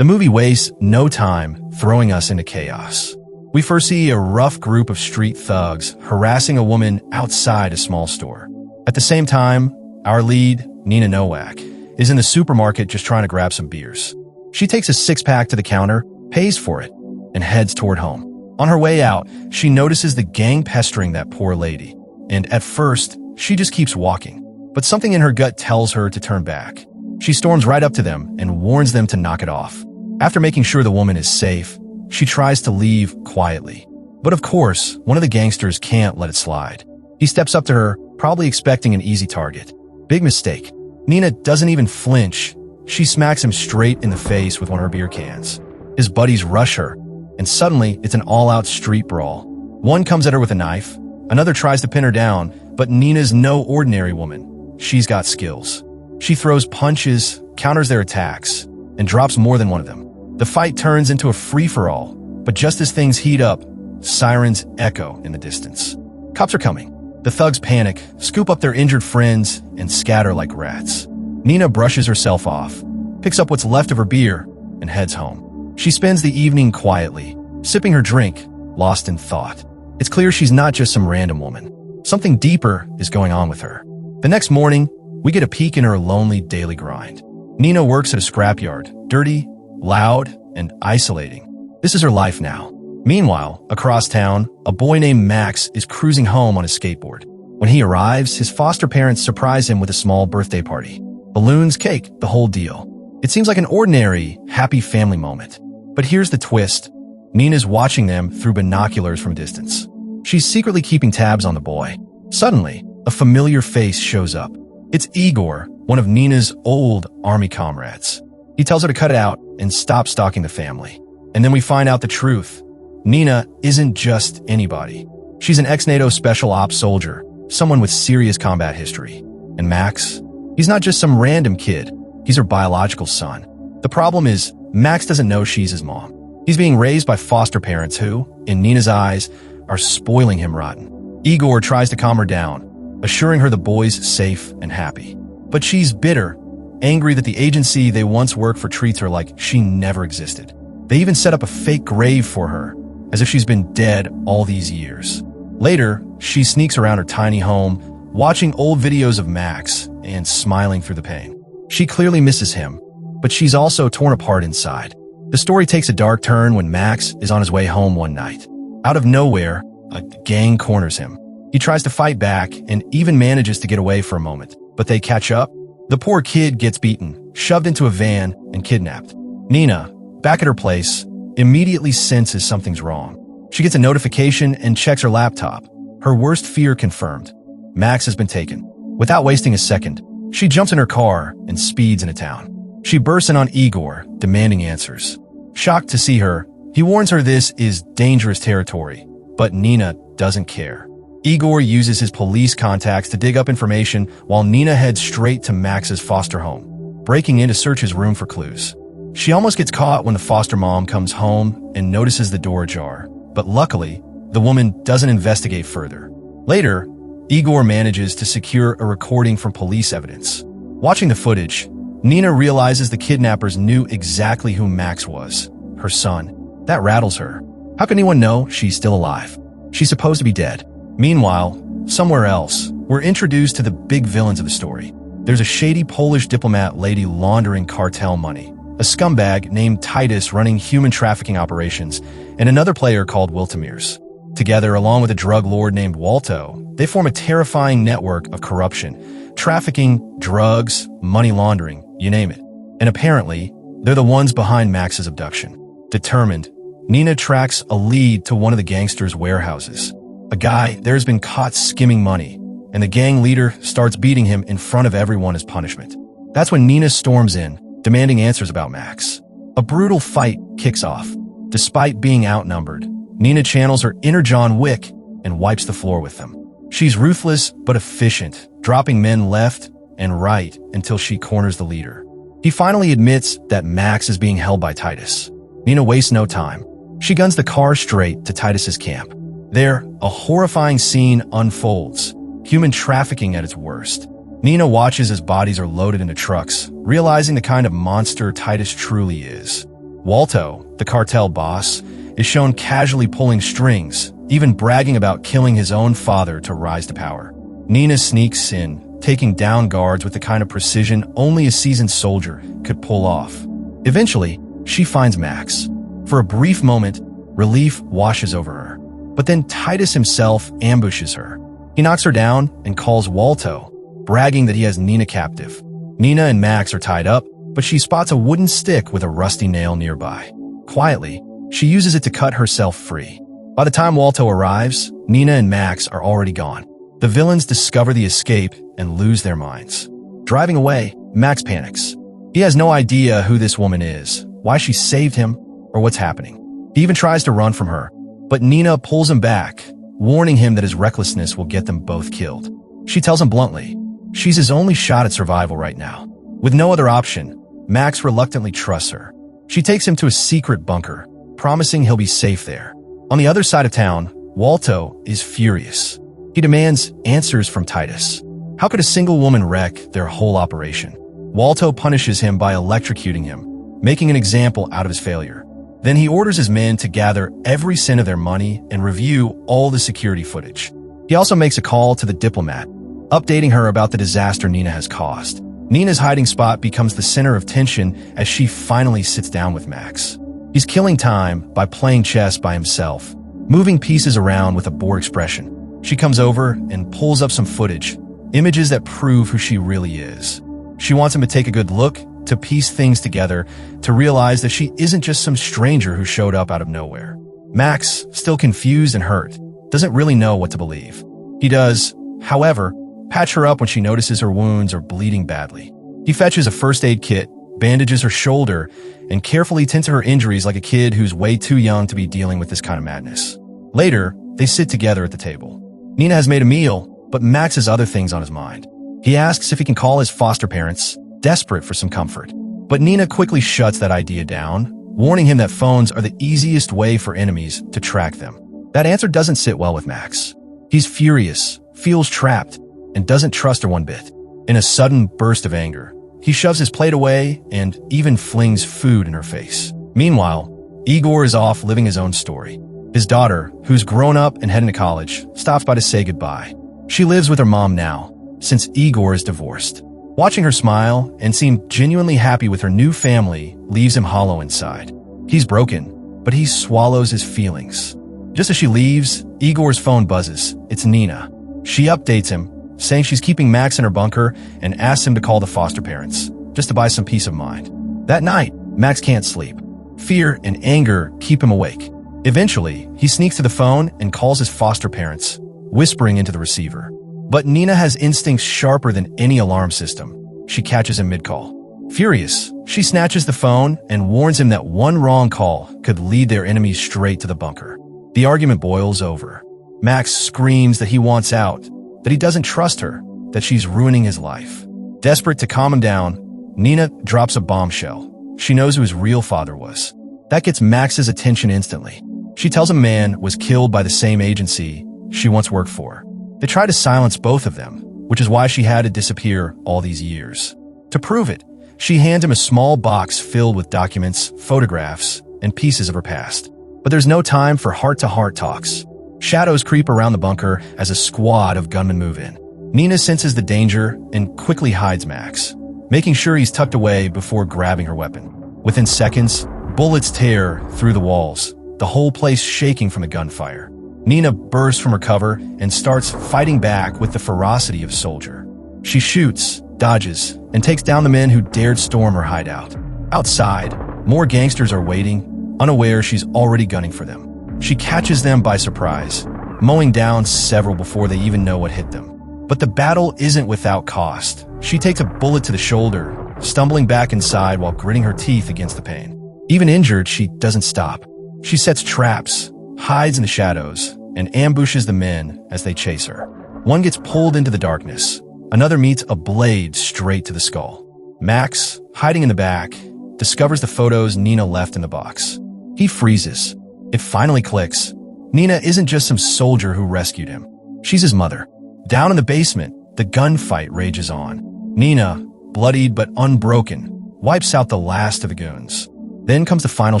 The movie wastes no time throwing us into chaos. We first see a rough group of street thugs harassing a woman outside a small store. At the same time, our lead, Nina Nowak, is in the supermarket just trying to grab some beers. She takes a six-pack to the counter, pays for it, and heads toward home. On her way out, she notices the gang pestering that poor lady, and at first, she just keeps walking. But something in her gut tells her to turn back. She storms right up to them and warns them to knock it off. After making sure the woman is safe, she tries to leave quietly. But of course, one of the gangsters can't let it slide. He steps up to her, probably expecting an easy target. Big mistake. Nina doesn't even flinch. She smacks him straight in the face with one of her beer cans. His buddies rush her, and suddenly it's an all-out street brawl. One comes at her with a knife, another tries to pin her down, but Nina's no ordinary woman. She's got skills. She throws punches, counters their attacks, and drops more than one of them. The fight turns into a free-for-all, but just as things heat up, sirens echo in the distance. Cops are coming. The thugs panic, scoop up their injured friends, and scatter like rats. Nina brushes herself off, picks up what's left of her beer, and heads home. She spends the evening quietly, sipping her drink, lost in thought. It's clear she's not just some random woman. Something deeper is going on with her. The next morning, we get a peek in her lonely daily grind. Nina works at a scrapyard, dirty, loud, and isolating. This is her life now. Meanwhile, across town, a boy named Max is cruising home on his skateboard. When he arrives, his foster parents surprise him with a small birthday party. Balloons, cake, the whole deal. It seems like an ordinary, happy family moment. But here's the twist. Nina's watching them through binoculars from a distance. She's secretly keeping tabs on the boy. Suddenly, a familiar face shows up. It's Igor, one of Nina's old army comrades. He tells her to cut it out and stop stalking the family. And then we find out the truth. Nina isn't just anybody. She's an ex-NATO special ops soldier, someone with serious combat history. And Max? He's not just some random kid. He's her biological son. The problem is, Max doesn't know she's his mom. He's being raised by foster parents who, in Nina's eyes, are spoiling him rotten. Igor tries to calm her down, assuring her the boy's safe and happy. But she's bitter, angry that the agency they once worked for treats her like she never existed. They even set up a fake grave for her, as if she's been dead all these years. Later, she sneaks around her tiny home, watching old videos of Max and smiling through the pain. She clearly misses him, but she's also torn apart inside. The story takes a dark turn when Max is on his way home one night. Out of nowhere, a gang corners him. He tries to fight back and even manages to get away for a moment, but they catch up. The poor kid gets beaten, shoved into a van, and kidnapped. Nina, back at her place, immediately senses something's wrong. She gets a notification and checks her laptop. Her worst fear confirmed. Max has been taken. Without wasting a second, she jumps in her car and speeds into town. She bursts in on Igor, demanding answers. Shocked to see her, he warns her this is dangerous territory, but Nina doesn't care. Igor uses his police contacts to dig up information while Nina heads straight to Max's foster home, breaking in to search his room for clues. She almost gets caught when the foster mom comes home and notices the door ajar, but luckily, the woman doesn't investigate further. Later, Igor manages to secure a recording from police evidence. Watching the footage, Nina realizes the kidnappers knew exactly who Max was, her son. That rattles her. How can anyone know she's still alive? She's supposed to be dead. Meanwhile, somewhere else, we're introduced to the big villains of the story. There's a shady Polish diplomat lady laundering cartel money, a scumbag named Titus running human trafficking operations, and another player called Wiltemirs. Together, along with a drug lord named Walto, they form a terrifying network of corruption, trafficking, drugs, money laundering, you name it. And apparently, they're the ones behind Max's abduction. Determined, Nina tracks a lead to one of the gangsters' warehouses. A guy there has been caught skimming money, and the gang leader starts beating him in front of everyone as punishment. That's when Nina storms in, demanding answers about Max. A brutal fight kicks off. Despite being outnumbered, Nina channels her inner John Wick and wipes the floor with them. She's ruthless but efficient, dropping men left and right until she corners the leader. He finally admits that Max is being held by Titus. Nina wastes no time. She guns the car straight to Titus's camp. There, a horrifying scene unfolds, human trafficking at its worst. Nina watches as bodies are loaded into trucks, realizing the kind of monster Titus truly is. Walto, the cartel boss, is shown casually pulling strings, even bragging about killing his own father to rise to power. Nina sneaks in, taking down guards with the kind of precision only a seasoned soldier could pull off. Eventually, she finds Max. For a brief moment, relief washes over her. But then Titus himself ambushes her. He knocks her down and calls Walto, bragging that he has Nina captive. Nina and Max are tied up, but she spots a wooden stick with a rusty nail nearby. Quietly, she uses it to cut herself free. By the time Walto arrives, Nina and Max are already gone. The villains discover the escape and lose their minds. Driving away, Max panics. He has no idea who this woman is, why she saved him, or what's happening. He even tries to run from her, but Nina pulls him back, warning him that his recklessness will get them both killed. She tells him bluntly, she's his only shot at survival right now. With no other option, Max reluctantly trusts her. She takes him to a secret bunker, promising he'll be safe there. On the other side of town, Walto is furious. He demands answers from Titus. How could a single woman wreck their whole operation? Walto punishes him by electrocuting him, making an example out of his failure. Then he orders his men to gather every cent of their money and review all the security footage. He also makes a call to the diplomat, updating her about the disaster Nina has caused. Nina's hiding spot becomes the center of tension as she finally sits down with Max. He's killing time by playing chess by himself, moving pieces around with a bored expression. She comes over and pulls up some footage, images that prove who she really is. She wants him to take a good look, to piece things together, to realize that she isn't just some stranger who showed up out of nowhere. Max, still confused and hurt, doesn't really know what to believe. He does, however, patch her up when she notices her wounds are bleeding badly. He fetches a first aid kit, bandages her shoulder, and carefully tends to her injuries like a kid who's way too young to be dealing with this kind of madness. Later, they sit together at the table. Nina has made a meal, but Max has other things on his mind. He asks if he can call his foster parents, desperate for some comfort. But Nina quickly shuts that idea down, warning him that phones are the easiest way for enemies to track them. That answer doesn't sit well with Max. He's furious, feels trapped, and doesn't trust her one bit. In a sudden burst of anger, he shoves his plate away and even flings food in her face. Meanwhile, Igor is off living his own story. His daughter, who's grown up and heading to college, stops by to say goodbye. She lives with her mom now, since Igor is divorced. Watching her smile and seem genuinely happy with her new family leaves him hollow inside. He's broken, but he swallows his feelings. Just as she leaves, Igor's phone buzzes. It's Nina. She updates him, saying she's keeping Max in her bunker and asks him to call the foster parents, just to buy some peace of mind. That night, Max can't sleep. Fear and anger keep him awake. Eventually, he sneaks to the phone and calls his foster parents, whispering into the receiver. But Nina has instincts sharper than any alarm system. She catches him mid-call. Furious, she snatches the phone and warns him that one wrong call could lead their enemies straight to the bunker. The argument boils over. Max screams that he wants out, that he doesn't trust her, that she's ruining his life. Desperate to calm him down, Nina drops a bombshell. She knows who his real father was. That gets Max's attention instantly. She tells him a man was killed by the same agency she once worked for. They try to silence both of them, which is why she had to disappear all these years. To prove it, she hands him a small box filled with documents, photographs, and pieces of her past. But there's no time for heart-to-heart talks. Shadows creep around the bunker as a squad of gunmen move in. Nina senses the danger and quickly hides Max, making sure he's tucked away before grabbing her weapon. Within seconds, bullets tear through the walls, the whole place shaking from the gunfire. Nina bursts from her cover and starts fighting back with the ferocity of a soldier. She shoots, dodges, and takes down the men who dared storm her hideout. Outside, more gangsters are waiting, unaware she's already gunning for them. She catches them by surprise, mowing down several before they even know what hit them. But the battle isn't without cost. She takes a bullet to the shoulder, stumbling back inside while gritting her teeth against the pain. Even injured, she doesn't stop. She sets traps, hides in the shadows, and ambushes the men as they chase her. One gets pulled into the darkness. Another meets a blade straight to the skull. Max, hiding in the back, discovers the photos Nina left in the box. He freezes. It finally clicks. Nina isn't just some soldier who rescued him. She's his mother. Down in the basement, the gunfight rages on. Nina, bloodied but unbroken, wipes out the last of the goons. Then comes the final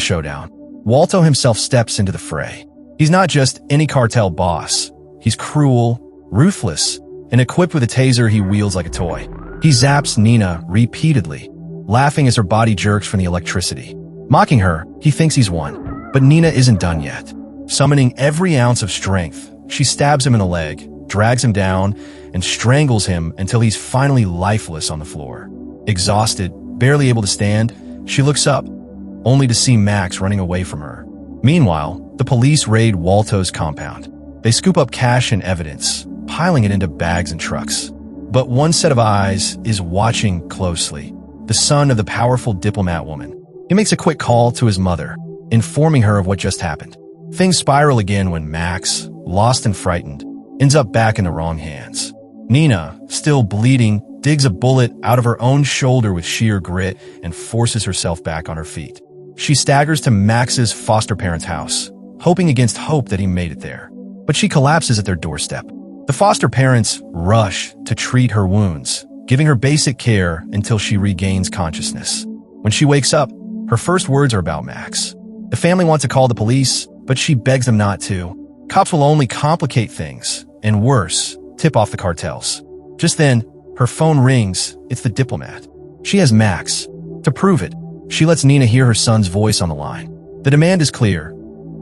showdown. Walto himself steps into the fray. He's not just any cartel boss. He's cruel, ruthless, and equipped with a taser he wields like a toy. He zaps Nina repeatedly, laughing as her body jerks from the electricity. Mocking her, he thinks he's won. But Nina isn't done yet. Summoning every ounce of strength, she stabs him in the leg, drags him down, and strangles him until he's finally lifeless on the floor. Exhausted, barely able to stand, she looks up, only to see Max running away from her. Meanwhile, the police raid Walto's compound. They scoop up cash and evidence, piling it into bags and trucks. But one set of eyes is watching closely, the son of the powerful diplomat woman. He makes a quick call to his mother, informing her of what just happened. Things spiral again when Max, lost and frightened, ends up back in the wrong hands. Nina, still bleeding, digs a bullet out of her own shoulder with sheer grit and forces herself back on her feet. She staggers to Max's foster parents' house, hoping against hope that he made it there. But she collapses at their doorstep. The foster parents rush to treat her wounds, giving her basic care until she regains consciousness. When she wakes up, her first words are about Max. The family wants to call the police, but she begs them not to. Cops will only complicate things, and worse, tip off the cartels. Just then, her phone rings. It's the diplomat. She has Max. To prove it, she lets Nina hear her son's voice on the line. The demand is clear.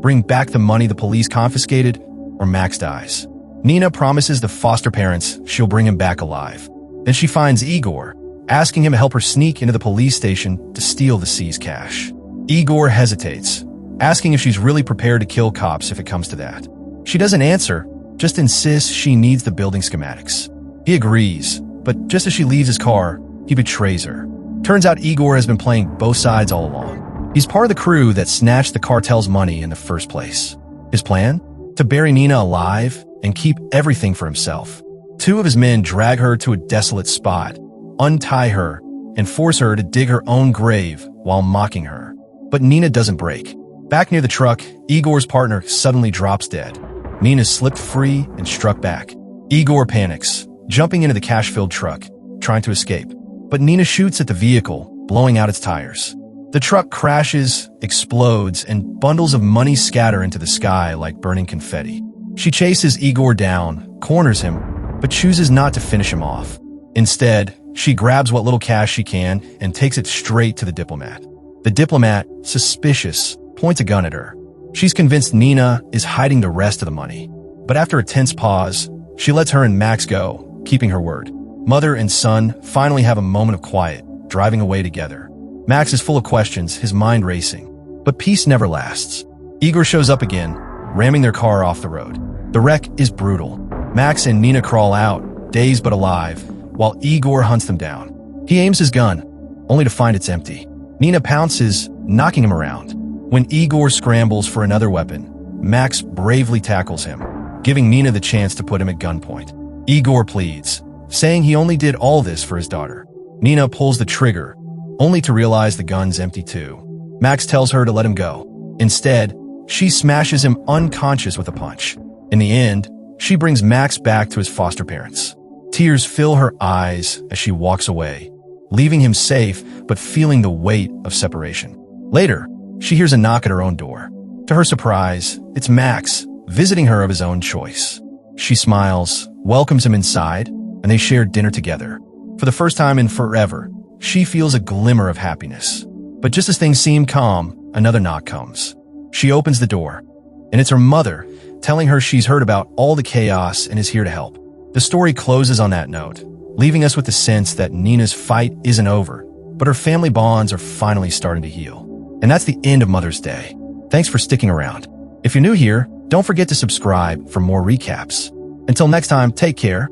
Bring back the money the police confiscated, or Max dies. Nina promises the foster parents she'll bring him back alive. Then she finds Igor, asking him to help her sneak into the police station to steal the seized cash. Igor hesitates, asking if she's really prepared to kill cops if it comes to that. She doesn't answer, just insists she needs the building schematics. He agrees, but just as she leaves his car, he betrays her. Turns out Igor has been playing both sides all along. He's part of the crew that snatched the cartel's money in the first place. His plan? To bury Nina alive and keep everything for himself. Two of his men drag her to a desolate spot, untie her, and force her to dig her own grave while mocking her. But Nina doesn't break. Back near the truck, Igor's partner suddenly drops dead. Nina slipped free and struck back. Igor panics, jumping into the cash-filled truck, trying to escape. But Nina shoots at the vehicle, blowing out its tires. The truck crashes, explodes, and bundles of money scatter into the sky like burning confetti. She chases Igor down, corners him, but chooses not to finish him off. Instead, she grabs what little cash she can and takes it straight to the diplomat. The diplomat, suspicious, points a gun at her. She's convinced Nina is hiding the rest of the money. But after a tense pause, she lets her and Max go, keeping her word. Mother and son finally have a moment of quiet, driving away together. Max is full of questions, his mind racing. But peace never lasts. Igor shows up again, ramming their car off the road. The wreck is brutal. Max and Nina crawl out, dazed but alive, while Igor hunts them down. He aims his gun, only to find it's empty. Nina pounces, knocking him around. When Igor scrambles for another weapon, Max bravely tackles him, giving Nina the chance to put him at gunpoint. Igor pleads, saying he only did all this for his daughter. Nina pulls the trigger, only to realize the gun's empty too. Max tells her to let him go. Instead, she smashes him unconscious with a punch. In the end, she brings Max back to his foster parents. Tears fill her eyes as she walks away, leaving him safe but feeling the weight of separation. Later, she hears a knock at her own door. To her surprise, it's Max, visiting her of his own choice. She smiles, welcomes him inside, and they share dinner together. For the first time in forever, she feels a glimmer of happiness. But just as things seem calm, another knock comes. She opens the door, and it's her mother, telling her she's heard about all the chaos and is here to help. The story closes on that note, leaving us with the sense that Nina's fight isn't over, but her family bonds are finally starting to heal. And that's the end of Mother's Day. Thanks for sticking around. If you're new here, don't forget to subscribe for more recaps. Until next time, take care.